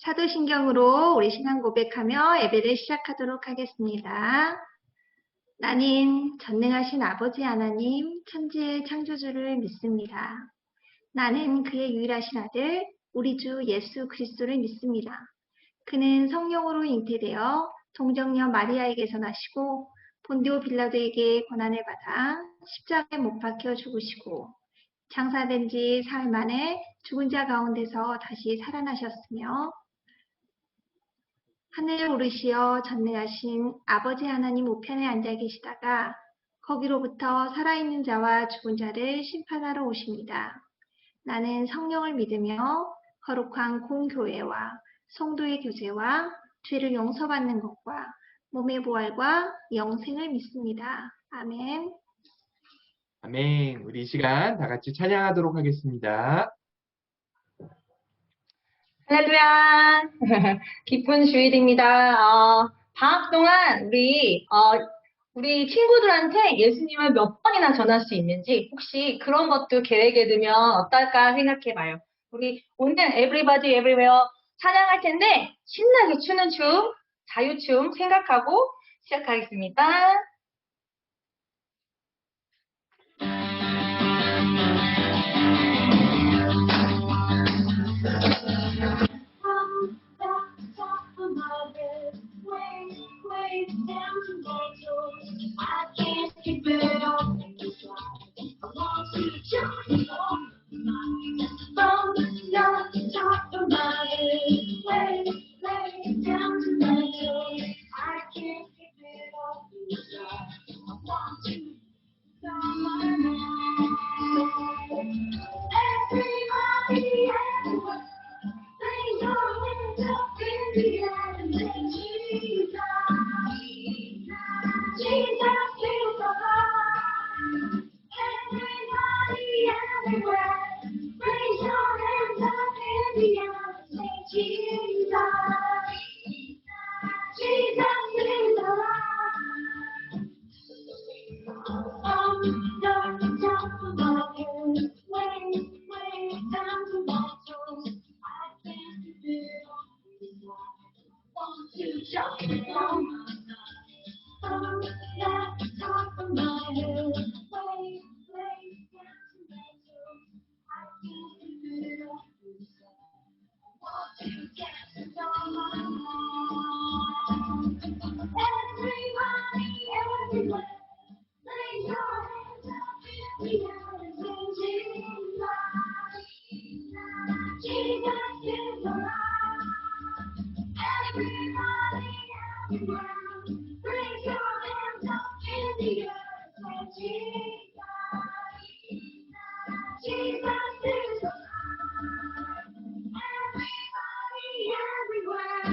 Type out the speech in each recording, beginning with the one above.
사도신경으로 우리 신앙 고백하며 예배를 시작하도록 하겠습니다. 나는 전능하신 아버지 하나님, 천지의 창조주를 믿습니다. 나는 그의 유일하신 아들, 우리 주 예수 그리스도를 믿습니다. 그는 성령으로 잉태되어 동정녀 마리아에게서 나시고 본디오 빌라도에게 고난을 받아 십자가에 못 박혀 죽으시고 장사된 지 사흘 만에 죽은 자 가운데서 다시 살아나셨으며 하늘 오르시어 전능하신 아버지 하나님 우편에 앉아 계시다가 거기로부터 살아있는 자와 죽은 자를 심판하러 오십니다. 나는 성령을 믿으며 거룩한 공교회와 성도의 교제와 죄를 용서받는 것과 몸의 부활과 영생을 믿습니다. 아멘. 아멘. 우리 이 시간 다 같이 찬양하도록 하겠습니다. 할렐루야. 기쁜 주일입니다. 방학 동안 우리 친구들한테 예수님을 몇 번이나 전할 수 있는지 혹시 그런 것도 계획에 두면 어떨까 생각해 봐요. 우리 오늘 Everybody Everywhere 찬양할 텐데 신나게 추는 춤, 자유춤 생각하고 시작하겠습니다. Way down to my toes. I can't keep it up. I want to jump on from the top of my head. Way down to my toes. I can't keep it up. I want to come on. Everybody, everywhere. Raise your hands up in the air and say Jesus. Jesus is alive. Everybody, everywhere. Raise your hands up in the air and say Jesus. Jesus is alive. From the top of my head, way down to my toes. I can't keep it up. Want to jump on my side. From the top of my head, way down to my toes. I can't keep it up. Want to dance on my mind. Everybody, everywhere. Raise your hands up in the air and sing Jesus. Jesus is alive. Everybody, everywhere. Raise your hands up in the air and say Jesus. Jesus is alive. Everybody, everywhere.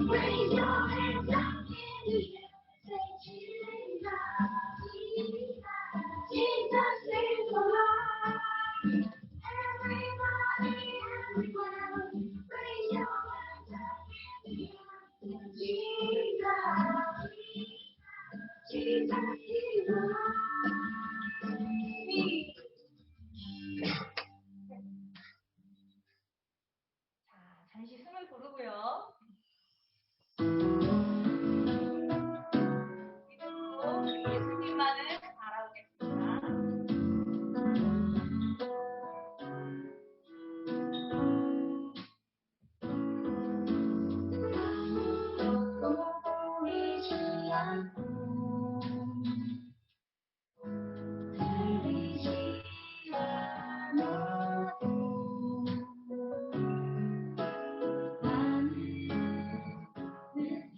Raise your hands up in the air and say Jesus. Jesus is alive. Everybody, everywhere. Raise your hands up in the air and say Jesus. Jesus is alive. 자, 잠시 숨을 고르고요. 믿음으로 예수님만을 바라보겠습니다. 보이지 않고 들리지 않아도 나는 느낄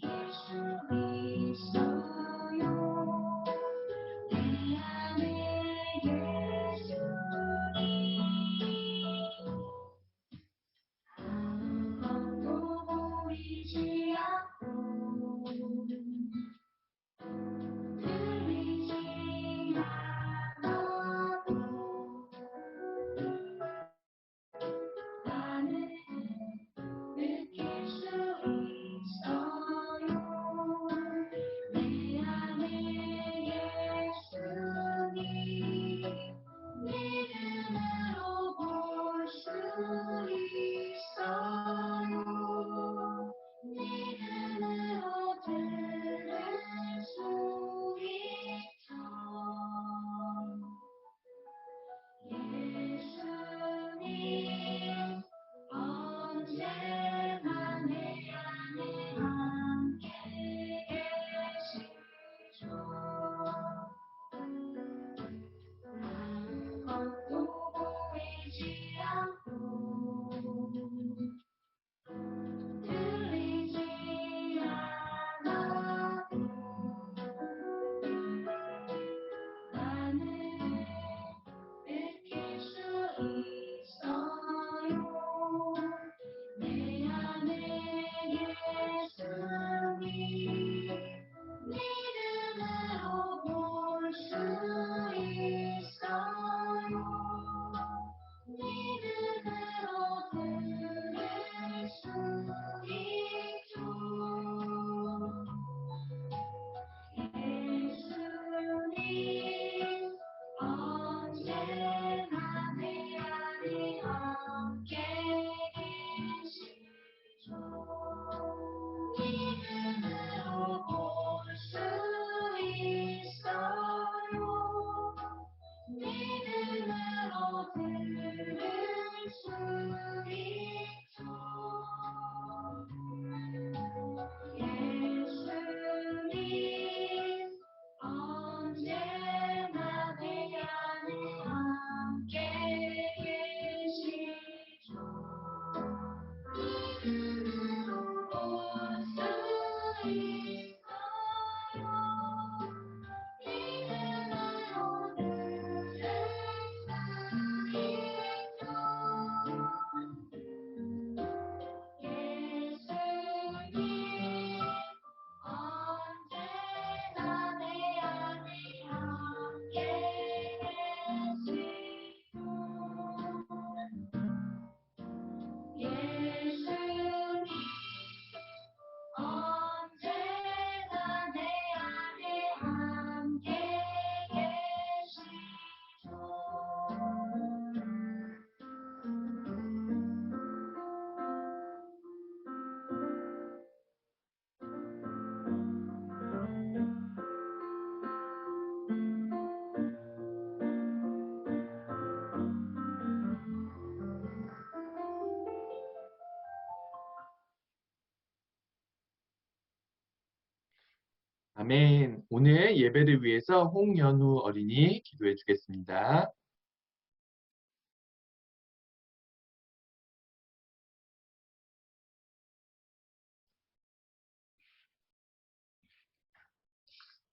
아멘. 오늘 예배를 위해서 홍연우 어린이 기도해 주겠습니다.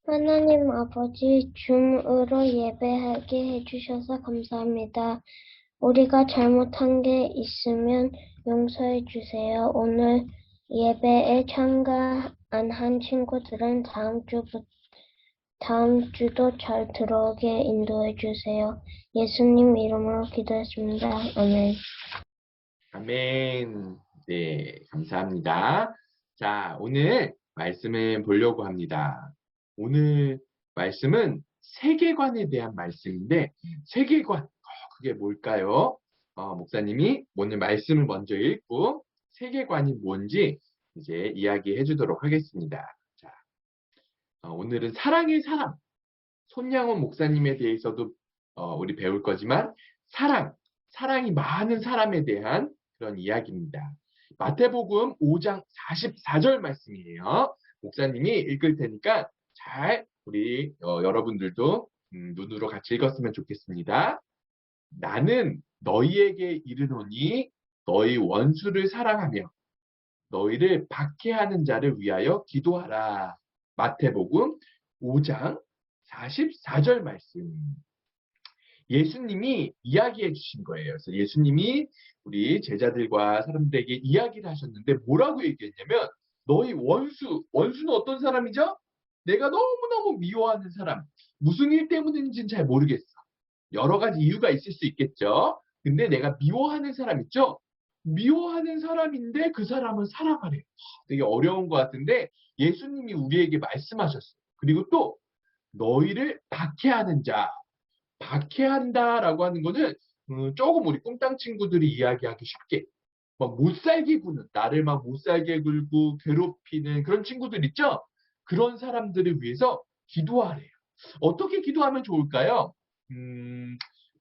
하나님 아버지, 줌으로 예배하게 해주셔서 감사합니다. 우리가 잘못한 게 있으면 용서해 주세요. 오늘 예배에 참가 안 한 친구들은 다음 주도 잘 들어오게 인도해 주세요. 예수님 이름으로 기도했습니다. 아멘. 아멘. 네, 감사합니다. 자, 오늘 말씀을 보려고 합니다. 오늘 말씀은 세계관에 대한 말씀인데, 세계관, 그게 뭘까요? 목사님이 오늘 말씀을 먼저 읽고, 세계관이 뭔지 이제 이야기해 주도록 하겠습니다. 자, 오늘은 사랑의 사람, 손양원 목사님에 대해서도 우리 배울 거지만, 사랑이 많은 사람에 대한 그런 이야기입니다. 마태복음 5장 44절 말씀이에요. 목사님이 읽을 테니까 잘 우리 여러분들도 눈으로 같이 읽었으면 좋겠습니다. 나는 너희에게 이르노니 너희 원수를 사랑하며 너희를 박해하는 자를 위하여 기도하라. 마태복음 5장 44절 말씀. 예수님이 이야기해 주신 거예요. 그래서 예수님이 우리 제자들과 사람들에게 이야기를 하셨는데 뭐라고 얘기했냐면 너희 원수는 어떤 사람이죠? 내가 너무너무 미워하는 사람. 무슨 일 때문인지는 잘 모르겠어. 여러 가지 이유가 있을 수 있겠죠. 근데 내가 미워하는 사람 있죠? 미워하는 사람인데 그 사람을 사랑하래. 되게 어려운 것 같은데 예수님이 우리에게 말씀하셨어요. 그리고 또 너희를 박해하는 자. 박해한다라고 하는 거는 조금 우리 꿈땅 친구들이 이야기하기 쉽게 막 못살게 구는 나를 막 못살게 굴고 괴롭히는 그런 친구들 있죠? 그런 사람들을 위해서 기도하래요. 어떻게 기도하면 좋을까요?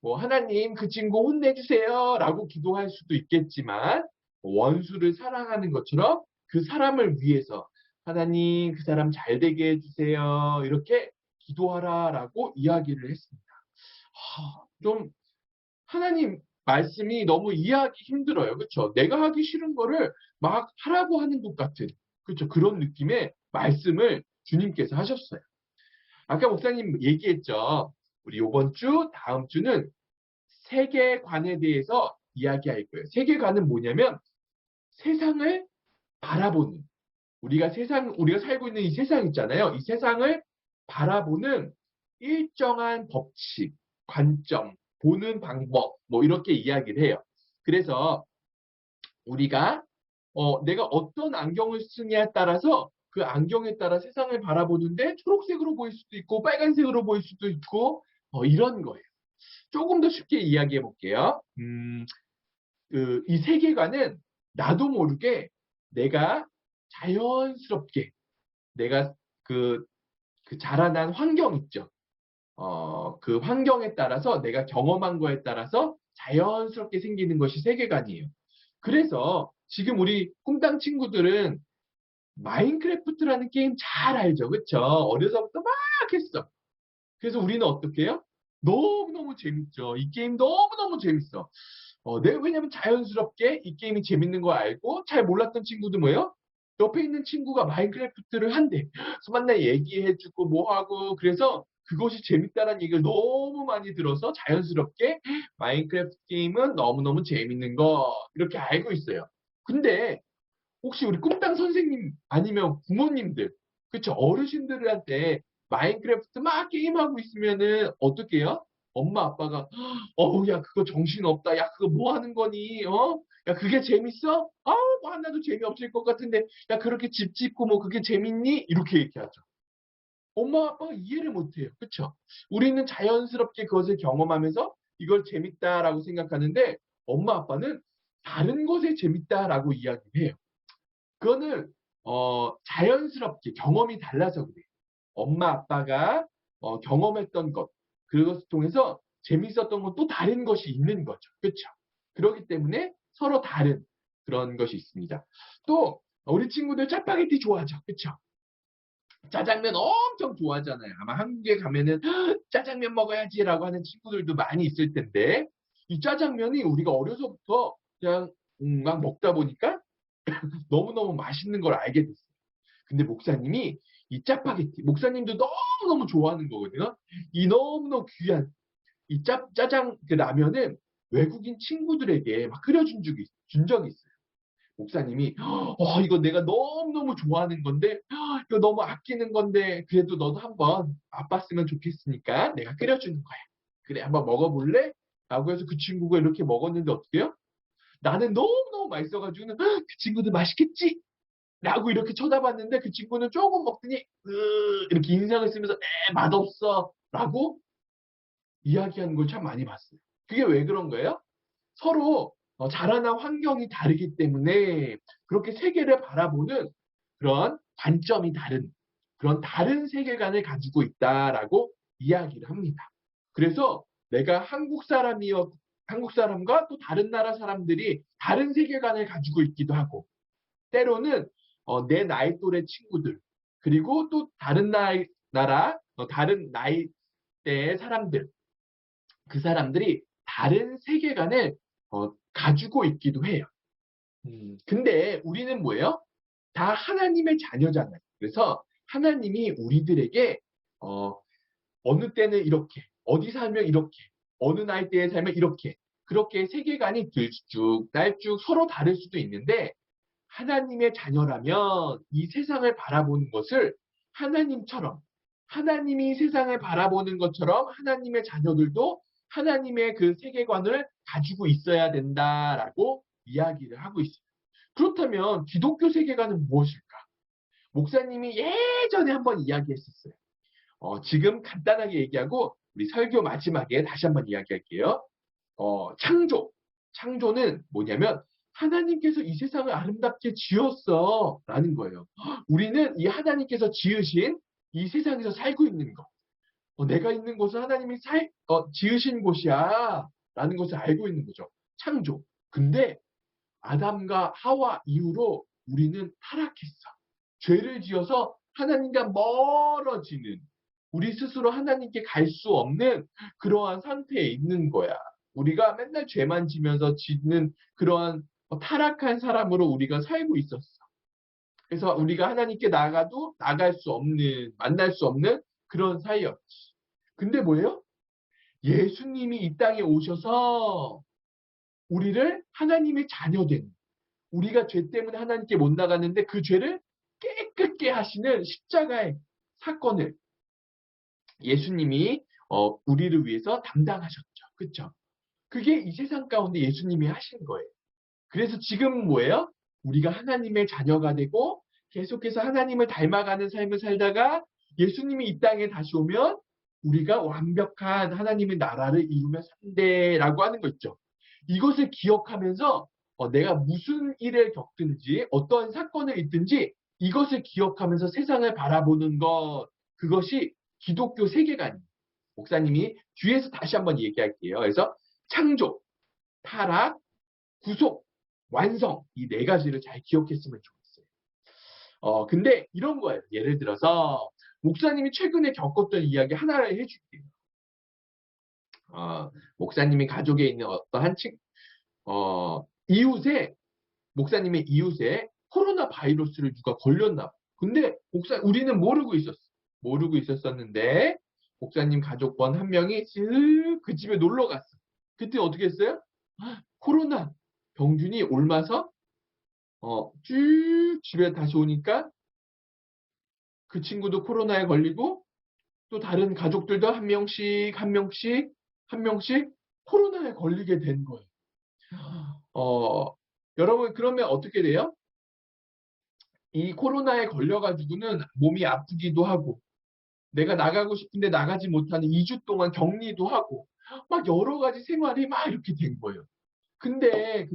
뭐 하나님 그 친구 혼내주세요 라고 기도할 수도 있겠지만 원수를 사랑하는 것처럼 그 사람을 위해서 하나님 그 사람 잘 되게 해주세요 이렇게 기도하라라고 이야기를 했습니다. 좀 하나님 말씀이 너무 이해하기 힘들어요. 그렇죠? 내가 하기 싫은 거를 막 하라고 하는 것 같은 그렇죠? 그런 느낌의 말씀을 주님께서 하셨어요. 아까 목사님 얘기했죠. 우리 이번 주, 다음 주는 세계관에 대해서 이야기할 거예요. 세계관은 뭐냐면 세상을 바라보는 우리가 살고 있는 이 세상 있잖아요. 이 세상을 바라보는 일정한 법칙, 관점, 보는 방법, 뭐 이렇게 이야기를 해요. 그래서 우리가 내가 어떤 안경을 쓰냐에 따라서 그 안경에 따라 세상을 바라보는데 초록색으로 보일 수도 있고 빨간색으로 보일 수도 있고 이런 거예요. 조금 더 쉽게 이야기해 볼게요. 이 세계관은 나도 모르게 내가 자연스럽게 내가 그 자라난 환경 있죠. 그 환경에 따라서 내가 경험한 거에 따라서 자연스럽게 생기는 것이 세계관이에요. 그래서 지금 우리 꿈땅 친구들은 마인크래프트라는 게임 잘 알죠. 그쵸? 어려서부터 막 했어. 그래서 우리는 어떻게 해요? 너무너무 재밌죠. 이 게임 너무너무 재밌어. 왜냐면 자연스럽게 이 게임이 재밌는 거 알고 잘 몰랐던 친구도 뭐예요? 옆에 있는 친구가 마인크래프트를 한대. 그래서 맨날 얘기해주고 뭐하고 그래서 그것이 재밌다는 얘기를 너무 많이 들어서 자연스럽게 마인크래프트 게임은 너무너무 재밌는 거 이렇게 알고 있어요. 근데 혹시 우리 꿈땅 선생님 아니면 부모님들 그쵸 어르신들한테 마인크래프트 막 게임하고 있으면은 어떻게 해요? 엄마 아빠가 야 그거 정신없다 야 그거 뭐 하는 거니 야 그게 재밌어? 뭐 하나도 재미없을 것 같은데 야 그렇게 집 짓고 뭐 그게 재밌니? 이렇게 얘기하죠. 엄마 아빠가 이해를 못해요. 그쵸? 우리는 자연스럽게 그것을 경험하면서 이걸 재밌다라고 생각하는데 엄마 아빠는 다른 것에 재밌다라고 이야기를 해요. 그거는 자연스럽게 경험이 달라서 그래요. 엄마 아빠가 경험했던 것 그것을 통해서 재밌었던 건 또 다른 것이 있는 거죠. 그렇죠? 그렇기 때문에 서로 다른 그런 것이 있습니다. 또 우리 친구들 짜파게티 좋아하죠. 그렇죠? 짜장면 엄청 좋아하잖아요. 아마 한국에 가면은 짜장면 먹어야지라고 하는 친구들도 많이 있을 텐데 이 짜장면이 우리가 어려서부터 그냥 막 먹다 보니까 너무너무 맛있는 걸 알게 됐어요. 근데 목사님이 이 짜파게티, 목사님도 너무너무 좋아하는 거거든요. 이 너무너무 귀한 이 짜장 그 라면을 외국인 친구들에게 막 준 적이 있어요. 목사님이 이거 내가 너무너무 좋아하는 건데 이거 너무 아끼는 건데 그래도 너도 한번 맛봤으면 좋겠으니까 내가 끓여주는 거야. 그래 한번 먹어볼래? 라고 해서 그 친구가 이렇게 먹었는데 어떻게 해요? 나는 너무너무 맛있어가지고는 그 친구도 맛있겠지? 라고 이렇게 쳐다봤는데 그 친구는 조금 먹더니 이렇게 인상을 쓰면서 맛없어 라고 이야기하는 걸 참 많이 봤어요. 그게 왜 그런 거예요? 서로 자라난 환경이 다르기 때문에 그렇게 세계를 바라보는 그런 관점이 다른 그런 다른 세계관을 가지고 있다라고 이야기를 합니다. 그래서 내가 한국 사람과 또 다른 나라 사람들이 다른 세계관을 가지고 있기도 하고 때로는 내 나이 또래 친구들 그리고 또 다른 나라 다른 나이대의 사람들 그 사람들이 다른 세계관을 가지고 있기도 해요. 근데 우리는 뭐예요? 다 하나님의 자녀잖아요. 그래서 하나님이 우리들에게 어느 때는 이렇게, 어디 살면 이렇게, 어느 나이대에 살면 이렇게, 그렇게 세계관이 들쭉날쭉 서로 다를 수도 있는데 하나님의 자녀라면 이 세상을 바라보는 것을 하나님처럼, 하나님이 세상을 바라보는 것처럼 하나님의 자녀들도 하나님의 그 세계관을 가지고 있어야 된다라고 이야기를 하고 있어요. 그렇다면 기독교 세계관은 무엇일까? 목사님이 예전에 한번 이야기했었어요. 지금 간단하게 얘기하고 우리 설교 마지막에 다시 한번 이야기할게요. 창조. 창조는 뭐냐면 하나님께서 이 세상을 아름답게 지었어 라는 거예요. 우리는 이 하나님께서 지으신 이 세상에서 살고 있는 거. 내가 있는 곳은 하나님이 지으신 곳이야 라는 것을 알고 있는 거죠. 창조. 근데 아담과 하와 이후로 우리는 타락했어. 죄를 지어서 하나님과 멀어지는 우리 스스로 하나님께 갈 수 없는 그러한 상태에 있는 거야. 우리가 맨날 죄만 지면서 짓는 그러한 타락한 사람으로 우리가 살고 있었어. 그래서 우리가 하나님께 나가도 나갈 수 없는, 만날 수 없는 그런 사이였지. 근데 뭐예요? 예수님이 이 땅에 오셔서 우리를 하나님의 자녀된, 우리가 죄 때문에 하나님께 못 나갔는데 그 죄를 깨끗게 하시는 십자가의 사건을 예수님이 우리를 위해서 담당하셨죠. 그렇죠? 그게 이 세상 가운데 예수님이 하신 거예요. 그래서 지금 뭐예요? 우리가 하나님의 자녀가 되고 계속해서 하나님을 닮아가는 삶을 살다가 예수님이 이 땅에 다시 오면 우리가 완벽한 하나님의 나라를 이루며 산대라고 하는 거 있죠. 이것을 기억하면서 내가 무슨 일을 겪든지 어떤 사건을 있든지 이것을 기억하면서 세상을 바라보는 것 그것이 기독교 세계관이에요. 목사님이 뒤에서 다시 한번 얘기할게요. 그래서 창조, 타락, 구속, 완성 이 네 가지를 잘 기억했으면 좋겠어요. 근데 이런 거예요. 예를 들어서 목사님이 최근에 겪었던 이야기 하나를 해줄게요. 목사님이 가족에 있는 어떠한 목사님의 이웃에 코로나 바이러스를 누가 걸렸나 봐. 근데 우리는 모르고 있었어. 모르고 있었었는데 목사님 가족권 한 명이 쓱 그 집에 놀러 갔어. 그때 어떻게 했어요? 코로나 병균이 옮아서 쭉 집에 다시 오니까 그 친구도 코로나에 걸리고 또 다른 가족들도 한 명씩 코로나에 걸리게 된 거예요. 여러분 그러면 어떻게 돼요? 이 코로나에 걸려가지고는 몸이 아프기도 하고 내가 나가고 싶은데 나가지 못하는 2주 동안 격리도 하고 막 여러 가지 생활이 막 이렇게 된 거예요. 근데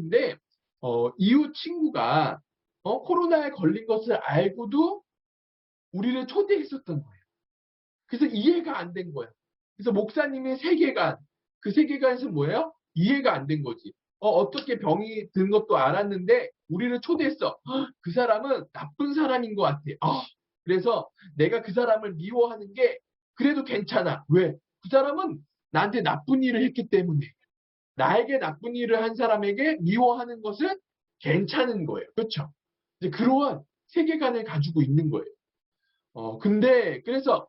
이웃 친구가 코로나에 걸린 것을 알고도 우리를 초대했었던 거예요. 그래서 이해가 안 된 거예요. 그래서 목사님의 세계관, 그 세계관에서 뭐예요? 이해가 안 된 거지. 어떻게 병이 든 것도 알았는데 우리를 초대했어. 그 사람은 나쁜 사람인 것 같아. 그래서 내가 그 사람을 미워하는 게 그래도 괜찮아. 왜? 그 사람은 나한테 나쁜 일을 했기 때문에. 나에게 나쁜 일을 한 사람에게 미워하는 것은 괜찮은 거예요. 그렇죠? 이제 그러한 세계관을 가지고 있는 거예요. 근데 그래서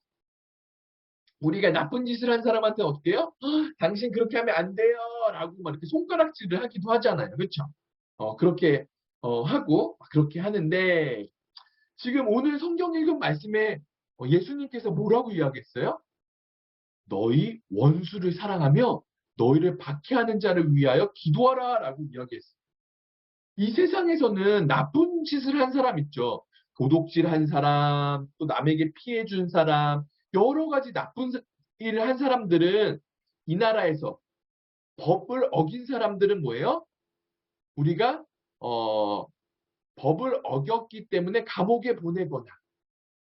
우리가 나쁜 짓을 한 사람한테 어떻게 해요? 당신 그렇게 하면 안 돼요. 라고 막 이렇게 손가락질을 하기도 하잖아요. 그렇죠? 그렇게 하고 그렇게 하는데 지금 오늘 성경 읽은 말씀에 예수님께서 뭐라고 이야기했어요? 너희 원수를 사랑하며 너희를 박해하는 자를 위하여 기도하라 라고 이야기했어요. 이 세상에서는 나쁜 짓을 한 사람 있죠. 도둑질 한 사람, 또 남에게 피해 준 사람, 여러 가지 나쁜 일을 한 사람들은 이 나라에서 법을 어긴 사람들은 뭐예요? 우리가 법을 어겼기 때문에 감옥에 보내거나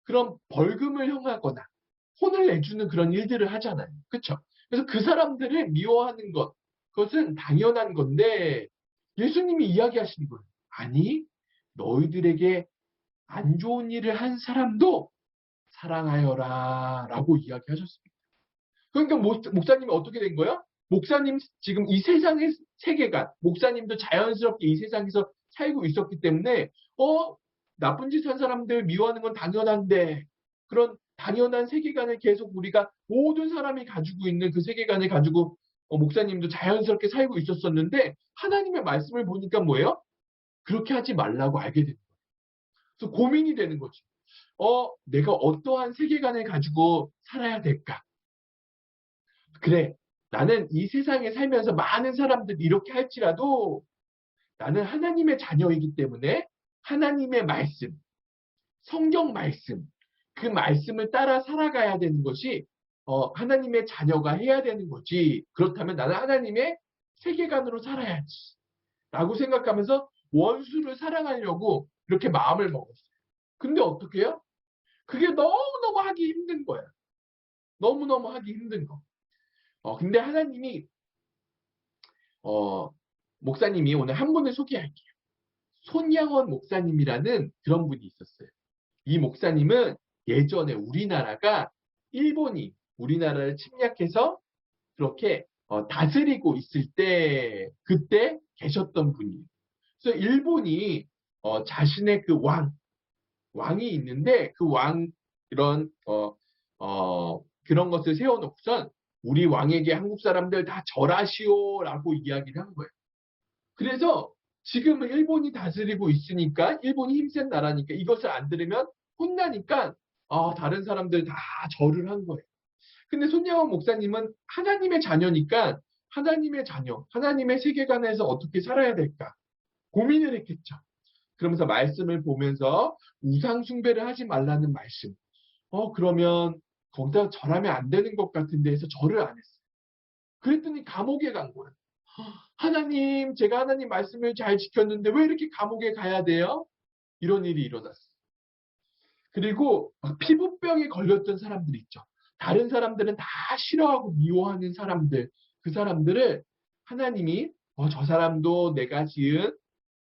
그런 벌금을 형하거나 혼을 내주는 그런 일들을 하잖아요. 그렇죠? 그래서 그 사람들을 미워하는 것, 그것은 당연한 건데 예수님이 이야기하시는 거예요. 아니, 너희들에게 안 좋은 일을 한 사람도 사랑하여라 라고 이야기하셨습니다. 그러니까 목사님이 어떻게 된 거예요? 목사님 지금 이 세상의 세계관, 목사님도 자연스럽게 이 세상에서 살고 있었기 때문에 나쁜 짓 한 사람들 미워하는 건 당연한데 그런 당연한 세계관을 계속 우리가 모든 사람이 가지고 있는 그 세계관을 가지고 목사님도 자연스럽게 살고 있었었는데 하나님의 말씀을 보니까 뭐예요? 그렇게 하지 말라고 알게 되는 거예요. 그래서 고민이 되는 거죠. 내가 어떠한 세계관을 가지고 살아야 될까? 그래, 나는 이 세상에 살면서 많은 사람들이 이렇게 할지라도 나는 하나님의 자녀이기 때문에 하나님의 말씀, 성경 말씀, 그 말씀을 따라 살아가야 되는 것이 하나님의 자녀가 해야 되는 거지. 그렇다면 나는 하나님의 세계관으로 살아야지. 라고 생각하면서 원수를 사랑하려고 이렇게 마음을 먹었어요. 근데 어떻게 해요? 그게 너무너무 하기 힘든 거예요. 너무너무 하기 힘든 거. 근데 하나님이 목사님이 오늘 한 분을 소개할게요. 손양원 목사님이라는 그런 분이 있었어요. 이 목사님은 예전에 우리나라가 일본이 우리나라를 침략해서 그렇게 다스리고 있을 때 그때 계셨던 분이에요. 그래서 일본이 자신의 그 왕이 있는데 그 이런 그런 것을 세워놓고선 우리 왕에게 한국 사람들 다 절하시오라고 이야기를 한 거예요. 그래서 지금은 일본이 다스리고 있으니까 일본이 힘센 나라니까 이것을 안 들으면 혼나니까 다른 사람들 다 절을 한 거예요. 근데 손양원 목사님은 하나님의 자녀니까 하나님의 자녀, 하나님의 세계관에서 어떻게 살아야 될까 고민을 했겠죠. 그러면서 말씀을 보면서 우상 숭배를 하지 말라는 말씀. 그러면 거기다 절하면 안 되는 것 같은데 해서 절을 안 했어요. 그랬더니 감옥에 간 거예요. 하나님, 제가 하나님 말씀을 잘 지켰는데 왜 이렇게 감옥에 가야 돼요? 이런 일이 일어났어요. 그리고 피부병에 걸렸던 사람들 있죠. 다른 사람들은 다 싫어하고 미워하는 사람들, 그 사람들을 하나님이 저 사람도 내가 지은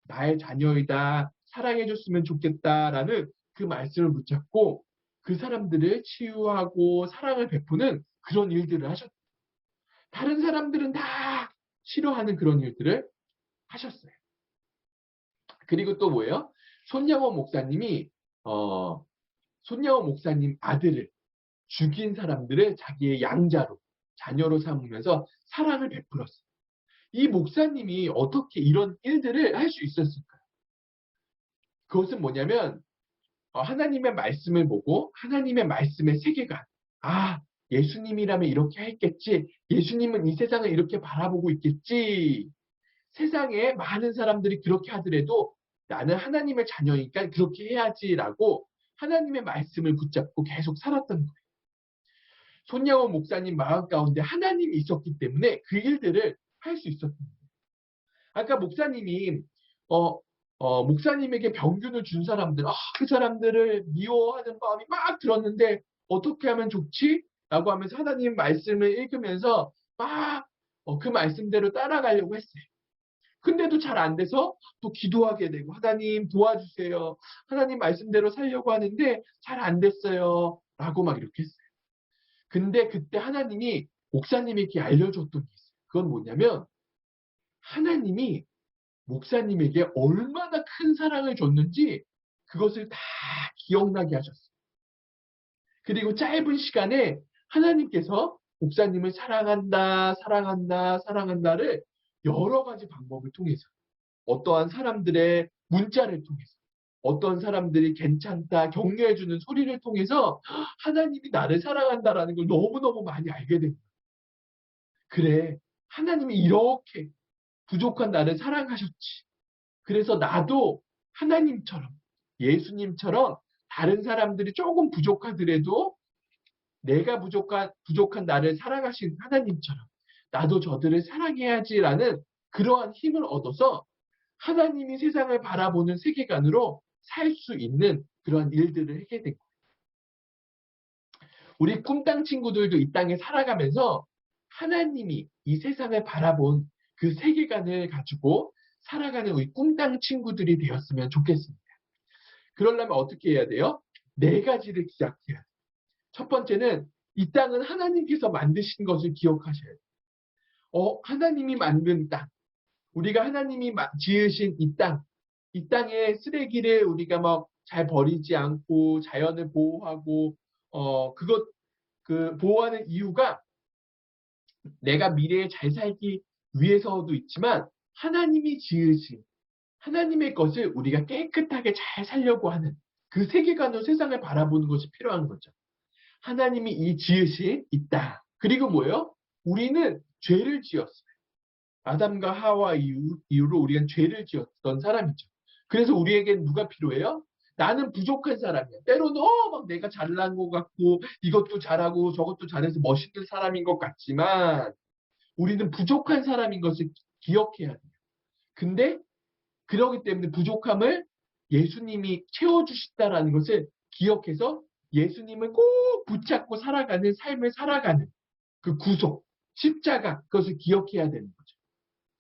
나의 자녀이다. 사랑해줬으면 좋겠다라는 그 말씀을 붙잡고 그 사람들을 치유하고 사랑을 베푸는 그런 일들을 하셨어요. 다른 사람들은 다 싫어하는 그런 일들을 하셨어요. 그리고 또 뭐예요? 손양원 목사님이 손양원 목사님 아들을 죽인 사람들을 자기의 양자로 자녀로 삼으면서 사랑을 베풀었어요. 이 목사님이 어떻게 이런 일들을 할 수 있었을까요? 그것은 뭐냐면 하나님의 말씀을 보고 하나님의 말씀의 세계관. 예수님이라면 이렇게 했겠지. 예수님은 이 세상을 이렇게 바라보고 있겠지. 세상에 많은 사람들이 그렇게 하더라도 나는 하나님의 자녀니까 그렇게 해야지라고 하나님의 말씀을 붙잡고 계속 살았던 거예요. 손양원 목사님 마음 가운데 하나님이 있었기 때문에 그 일들을 할 수 있었던 거예요. 아까 목사님이 목사님에게 병균을 준 사람들, 그 사람들을 미워하는 마음이 막 들었는데 어떻게 하면 좋지? 라고 하면서 하나님 말씀을 읽으면서 막 그 말씀대로 따라가려고 했어요. 근데도 잘 안 돼서 또 기도하게 되고 하나님 도와주세요. 하나님 말씀대로 살려고 하는데 잘 안 됐어요. 라고 막 이렇게 했어요. 근데 그때 하나님이 목사님에게 알려줬던 게 있어요. 그건 뭐냐면 하나님이 목사님에게 얼마나 큰 사랑을 줬는지 그것을 다 기억나게 하셨어요. 그리고 짧은 시간에 하나님께서 목사님을 사랑한다, 사랑한다, 사랑한다를 여러 가지 방법을 통해서 어떠한 사람들의 문자를 통해서 어떤 사람들이 괜찮다, 격려해주는 소리를 통해서 하나님이 나를 사랑한다라는 걸 너무너무 많이 알게 됩니다. 그래, 하나님이 이렇게 부족한 나를 사랑하셨지. 그래서 나도 하나님처럼, 예수님처럼 다른 사람들이 조금 부족하더라도 내가 부족한 나를 사랑하신 하나님처럼 나도 저들을 사랑해야지라는 그러한 힘을 얻어서 하나님이 세상을 바라보는 세계관으로 살 수 있는 그런 일들을 하게 된 거예요. 우리 꿈땅 친구들도 이 땅에 살아가면서 하나님이 이 세상을 바라본 그 세계관을 가지고 살아가는 우리 꿈땅 친구들이 되었으면 좋겠습니다. 그러려면 어떻게 해야 돼요? 네 가지를 기억해야 돼요. 첫 번째는 이 땅은 하나님께서 만드신 것을 기억하셔야 돼요. 하나님이 만든 땅, 우리가 하나님이 지으신 이 땅의 쓰레기를 우리가 막 잘 버리지 않고 자연을 보호하고 보호하는 이유가 내가 미래에 잘 살기 위해서도 있지만 하나님이 지으신 하나님의 것을 우리가 깨끗하게 잘 살려고 하는 그 세계관으로 세상을 바라보는 것이 필요한 거죠. 하나님이 이 지으신 이 땅. 그리고 뭐예요? 우리는 죄를 지었어요. 아담과 하와 이후로 우리는 죄를 지었던 사람이죠. 그래서 우리에겐 누가 필요해요? 나는 부족한 사람이야. 때로는 막 내가 잘난 것 같고 이것도 잘하고 저것도 잘해서 멋있는 사람인 것 같지만 우리는 부족한 사람인 것을 기억해야 돼요. 근데 그러기 때문에 부족함을 예수님이 채워주신다라는 것을 기억해서 예수님을 꼭 붙잡고 살아가는 삶을 살아가는 그 구속, 십자가, 그것을 기억해야 되는 거죠.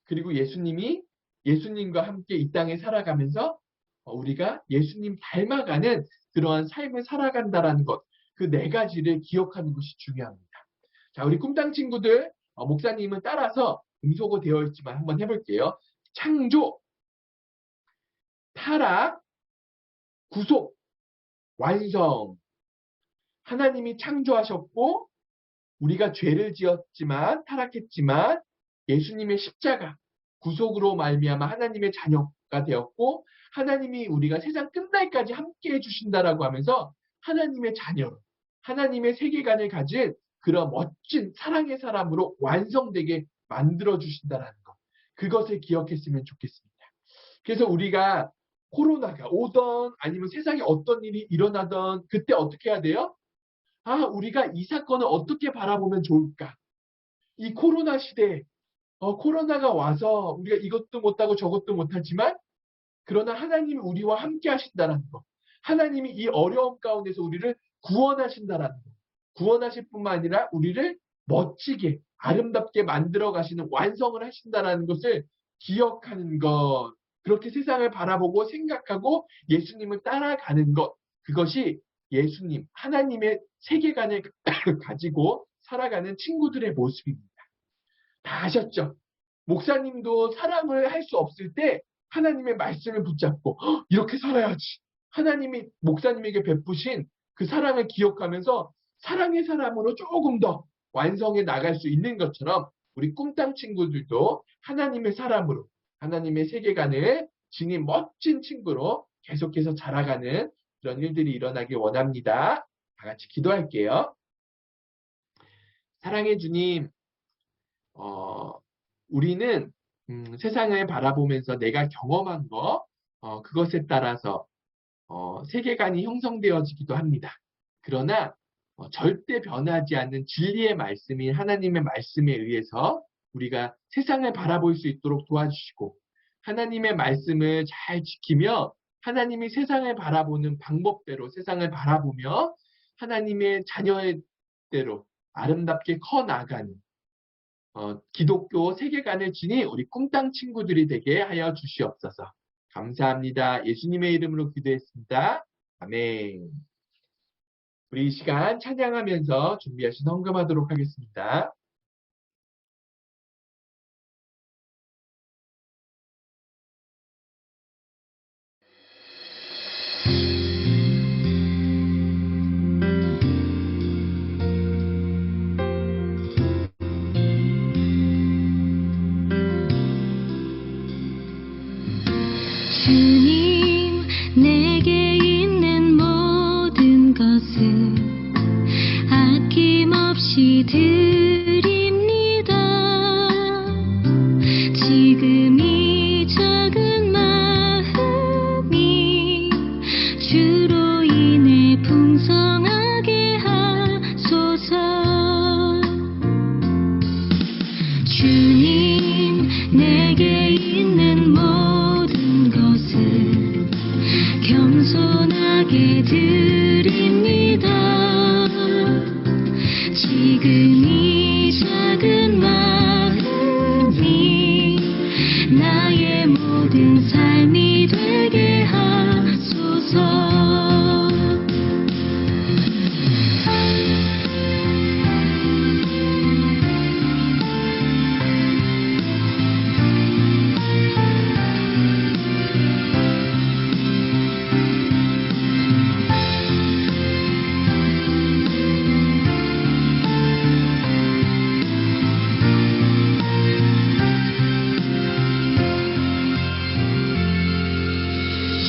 그리고 예수님과 함께 이 땅에 살아가면서 우리가 예수님 닮아가는 그러한 삶을 살아간다라는 것, 그 네 가지를 기억하는 것이 중요합니다. 자, 우리 꿈땅 친구들, 목사님은 따라서 음소거 되어 있지만 한번 해볼게요. 창조, 타락, 구속, 완성. 하나님이 창조하셨고 우리가 죄를 지었지만 타락했지만 예수님의 십자가 구속으로 말미암아 하나님의 자녀가 되었고 하나님이 우리가 세상 끝날까지 함께 해주신다라고 하면서 하나님의 자녀로 하나님의 세계관을 가진 그런 멋진 사랑의 사람으로 완성되게 만들어 주신다라는 것, 그것을 기억했으면 좋겠습니다. 그래서 우리가 코로나가 오던 아니면 세상에 어떤 일이 일어나던 그때 어떻게 해야 돼요? 우리가 이 사건을 어떻게 바라보면 좋을까? 이 코로나 시대에 코로나가 와서 우리가 이것도 못하고 저것도 못하지만 그러나 하나님이 우리와 함께 하신다는 것. 하나님이 이 어려움 가운데서 우리를 구원하신다는 것. 구원하실 뿐만 아니라 우리를 멋지게 아름답게 만들어 가시는 완성을 하신다는 것을 기억하는 것. 그렇게 세상을 바라보고 생각하고 예수님을 따라가는 것. 그것이 예수님, 하나님의 세계관을 가지고 살아가는 친구들의 모습입니다. 다 아셨죠? 목사님도 사랑을 할 수 없을 때 하나님의 말씀을 붙잡고 이렇게 살아야지. 하나님이 목사님에게 베푸신 그 사랑을 기억하면서 사랑의 사람으로 조금 더 완성해 나갈 수 있는 것처럼 우리 꿈땅 친구들도 하나님의 사람으로 하나님의 세계관을 지닌 멋진 친구로 계속해서 자라가는 그런 일들이 일어나길 원합니다. 다 같이 기도할게요. 사랑해 주님, 우리는 세상을 바라보면서 내가 경험한 거, 그것에 따라서 세계관이 형성되어지기도 합니다. 그러나 절대 변하지 않는 진리의 말씀인 하나님의 말씀에 의해서 우리가 세상을 바라볼 수 있도록 도와주시고 하나님의 말씀을 잘 지키며 하나님이 세상을 바라보는 방법대로 세상을 바라보며 하나님의 자녀의 대로 아름답게 커 나가는 기독교 세계관을 지닌 우리 꿈땅 친구들이 되게 하여 주시옵소서. 감사합니다. 예수님의 이름으로 기도했습니다. 아멘. 우리 이 시간 찬양하면서 준비하신 헌금하도록 하겠습니다. 주님, 내게 있는 모든 것을 아낌없이 드립니다. 지금 이 작은 마음이 주로 인해 풍성하게 하소서. 주님, 내게 있는 모든 것을 겸손하게 드립니다. 지금 이 작은 마음이 나의 모든 삶이 되게 하소서.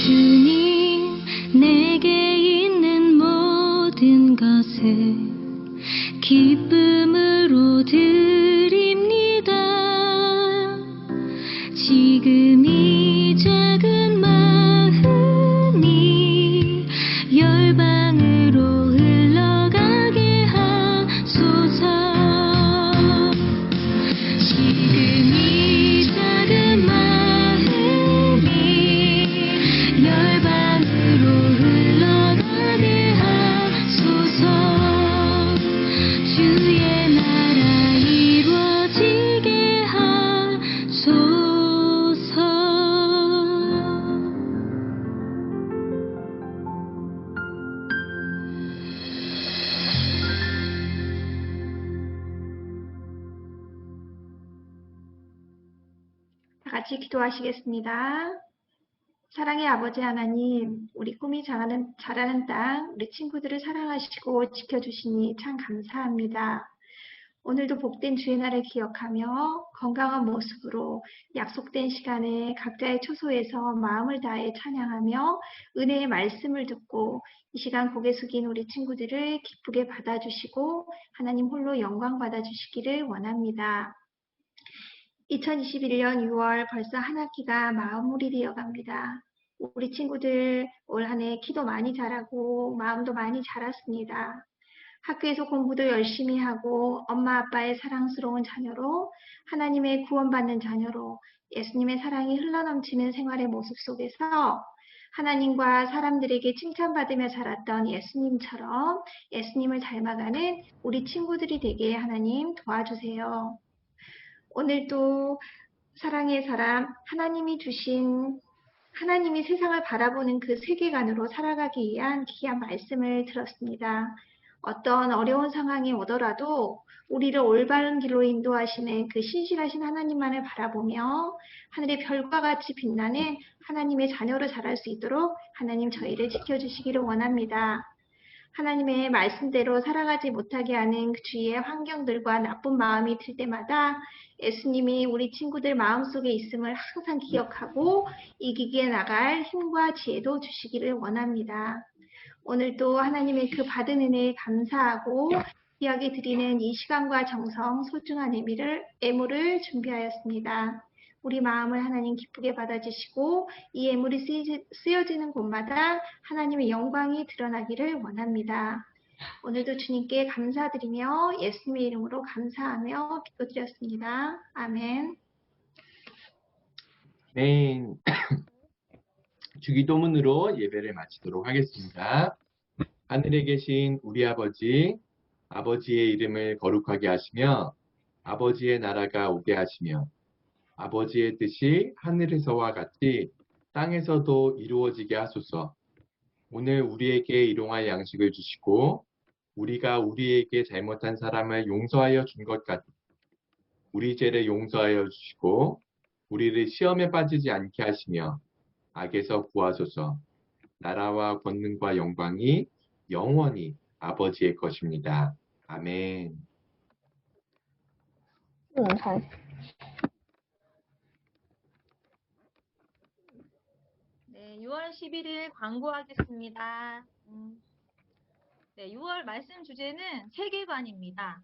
주님, 내게 있는 모든 것을 기쁨으로 드립니다. 지금 이 작은 마음이 열방으로 흘러가게 하소서. 지금 이 작은 마음이 열방으로 흘러가게 하소서. 주의 나라 이루어지게 하소서. 다 같이 기도하시겠습니다. 사랑의 아버지 하나님, 우리 꿈이 자라는 땅, 우리 친구들을 사랑하시고 지켜주시니 참 감사합니다. 오늘도 복된 주의 날을 기억하며 건강한 모습으로 약속된 시간에 각자의 처소에서 마음을 다해 찬양하며 은혜의 말씀을 듣고 이 시간 고개 숙인 우리 친구들을 기쁘게 받아주시고 하나님 홀로 영광 받아주시기를 원합니다. 2021년 6월 벌써 한 학기가 마무리되어 갑니다. 우리 친구들 올 한 해 키도 많이 자라고 마음도 많이 자랐습니다. 학교에서 공부도 열심히 하고 엄마 아빠의 사랑스러운 자녀로 하나님의 구원받는 자녀로 예수님의 사랑이 흘러넘치는 생활의 모습 속에서 하나님과 사람들에게 칭찬받으며 자랐던 예수님처럼 예수님을 닮아가는 우리 친구들이 되게 하나님 도와주세요. 오늘도 사랑의 사람, 하나님이 세상을 바라보는 그 세계관으로 살아가기 위한 귀한 말씀을 들었습니다. 어떤 어려운 상황이 오더라도 우리를 올바른 길로 인도하시는 그 신실하신 하나님만을 바라보며 하늘의 별과 같이 빛나는 하나님의 자녀로 자랄 수 있도록 하나님 저희를 지켜주시기를 원합니다. 하나님의 말씀대로 살아가지 못하게 하는 그 주위의 환경들과 나쁜 마음이 들 때마다 예수님이 우리 친구들 마음속에 있음을 항상 기억하고 이기기에 나갈 힘과 지혜도 주시기를 원합니다. 오늘도 하나님의 그 받은 은혜에 감사하고 귀하게 드리는 이 시간과 정성, 소중한 애물을 준비하였습니다. 우리 마음을 하나님 기쁘게 받아주시고 이 애물이 쓰여지는 곳마다 하나님의 영광이 드러나기를 원합니다. 오늘도 주님께 감사드리며 예수님의 이름으로 감사하며 기도드렸습니다. 아멘. 네. 주기도문으로 예배를 마치도록 하겠습니다. 하늘에 계신 우리 아버지, 아버지의 이름을 거룩하게 하시며 아버지의 나라가 오게 하시며 아버지의 뜻이 하늘에서와 같이 땅에서도 이루어지게 하소서. 오늘 우리에게 일용할 양식을 주시고 우리가 우리에게 잘못한 사람을 용서하여 준 것 같이 우리 죄를 용서하여 주시고 우리를 시험에 빠지지 않게 하시며 악에서 구하소서. 나라와 권능과 영광이 영원히 아버지의 것입니다. 아멘. 네, 6월 11일 광고하겠습니다. 네, 6월 말씀 주제는 세계관입니다.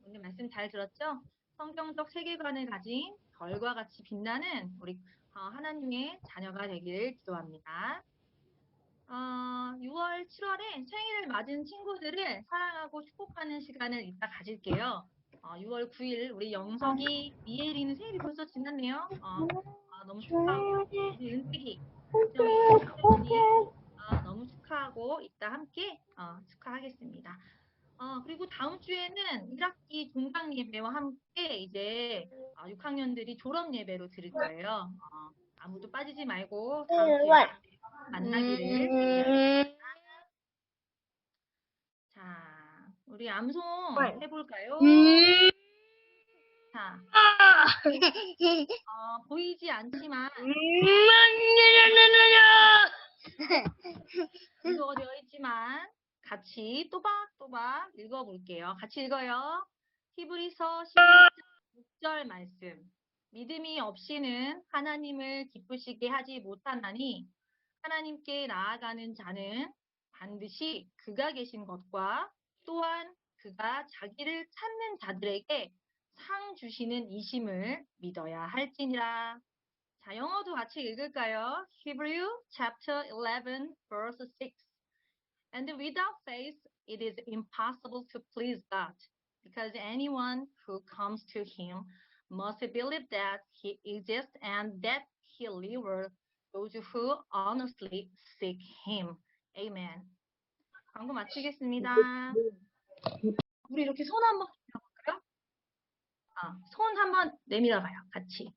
오늘 말씀 잘 들었죠? 성경적 세계관을 가진 별과 같이 빛나는 우리 하나님의 자녀가 되기를 기도합니다. 6월, 7월에 생일을 맞은 친구들을 사랑하고 축복하는 시간을 이따 가질게요. 6월 9일 우리 영석이, 미혜리는 생일이 벌써 지났네요. 너무 축하하고 우리 은택이, 정이, 너무 축하하고 이따 함께 축하하겠습니다. 그리고 다음 주에는 1학기 종강 예배와 함께 이제 6학년들이 졸업 예배로 드릴 거예요. 아무도 빠지지 말고 다음 주에 만나기를. 자, 우리 암송 해볼까요? 자, 보이지 않지만 구조되어 있지만 같이 또박또박 읽어볼게요. 같이 읽어요. 히브리서 16절 말씀. 믿음이 없이는 하나님을 기쁘시게 하지 못하나니 하나님께 나아가는 자는 반드시 그가 계신 것과 또한 그가 자기를 찾는 자들에게 상 주시는 이심을 믿어야 할지니라. 자, 영어도 같이 읽을까요? Hebrew chapter 11 verse 6. And without faith it is impossible to please God, because anyone who comes to him must believe that he exists and that he rewards those who honestly seek him. Amen. 광고 마치겠습니다. 우리 이렇게 손 한번 내밀어볼까요? 손 한번 내밀어봐요. 같이.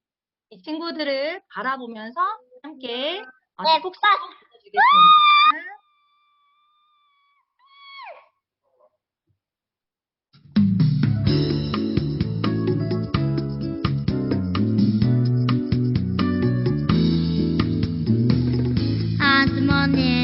이 친구들을 바라보면서 함께 축복 부탁드리겠습니다. 아주머니